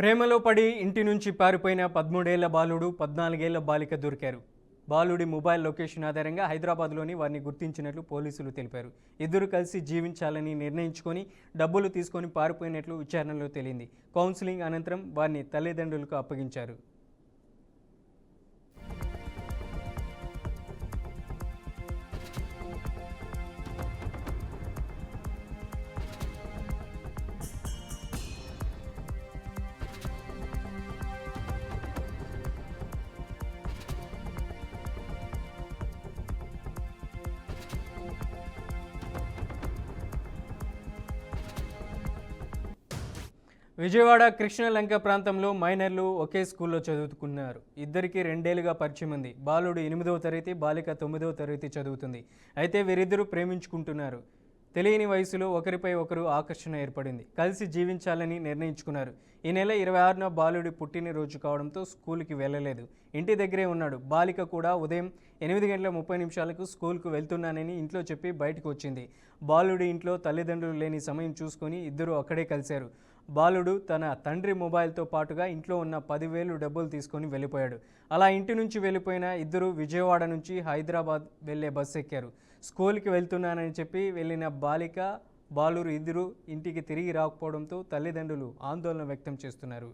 ప్రేమలో పడి ఇంటి నుంచి పారిపోయిన 13 ఏళ్ల బాలుడు 14 ఏళ్ల బాలిక దొరికారు. బాలుడి మొబైల్ లొకేషన్ ఆధారంగా హైదరాబాద్లోని వారిని గుర్తించినట్లు పోలీసులు తెలిపారు. ఇద్దరు కలిసి జీవించాలని నిర్ణయించుకొని డబ్బులు తీసుకొని పారిపోయినట్లు విచారణలో తేలింది. కౌన్సిలింగ్ అనంతరం వారిని తల్లిదండ్రులకు అప్పగించారు. విజయవాడ కృష్ణలంక ప్రాంతంలో మైనర్లు ఒకే స్కూల్లో చదువుకున్నారు. ఇద్దరికి 2 ఏళ్లుగా పరిచయం ఉంది. బాలుడు 8వ తరగతి, బాలిక 9వ తరగతి చదువుతుంది. అయితే వీరిద్దరూ ప్రేమించుకుంటున్నారు. తెలియని వయసులో ఒకరిపై ఒకరు ఆకర్షణ ఏర్పడింది. కలిసి జీవించాలని నిర్ణయించుకున్నారు. ఈ నెల 26న బాలుడి పుట్టినరోజు కావడంతో స్కూల్కి వెళ్ళలేదు. ఇంటి దగ్గరే ఉన్నాడు. బాలిక కూడా ఉదయం 8:30 స్కూల్కు వెళ్తున్నానని ఇంట్లో చెప్పి బయటకు వచ్చింది. బాలుడి ఇంట్లో తల్లిదండ్రులు లేని సమయం చూసుకొని ఇద్దరు అక్కడే కలిశారు. బాలుడు తన తండ్రి మొబైల్తో పాటుగా ఇంట్లో ఉన్న 10,000 డబ్బులు తీసుకొని వెళ్ళిపోయాడు. అలా ఇంటి నుంచి వెళ్ళిపోయిన ఇద్దరు విజయవాడ నుంచి హైదరాబాద్ వెళ్లే బస్సు ఎక్కారు. స్కూల్కి వెళ్తున్నానని చెప్పి వెళ్ళిన బాలిక, బాలురు ఇద్దరు ఇంటికి తిరిగి రాకపోవడంతో తల్లిదండ్రులు ఆందోళన వ్యక్తం చేస్తున్నారు.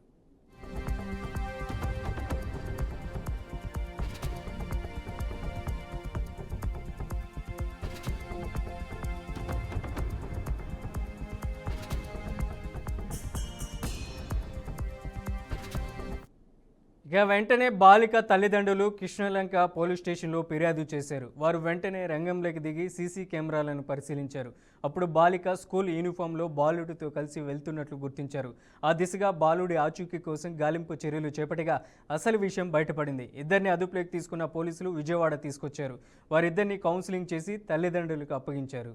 ఇక వెంటనే బాలిక తల్లిదండ్రులు కృష్ణలంక పోలీస్ స్టేషన్లో ఫిర్యాదు చేశారు. వారు వెంటనే రంగంలోకి దిగి సీసీ కెమెరాలను పరిశీలించారు. అప్పుడు బాలిక స్కూల్ యూనిఫామ్లో బాలుడితో కలిసి వెళ్తున్నట్లు గుర్తించారు. ఆ దిశగా బాలుడి ఆచూకీ కోసం గాలింపు చర్యలు చేపట్టగా అసలు విషయం బయటపడింది. ఇద్దరిని అదుపులోకి తీసుకున్న పోలీసులు విజయవాడ తీసుకొచ్చారు. వారిద్దరిని కౌన్సిలింగ్ చేసి తల్లిదండ్రులకు అప్పగించారు.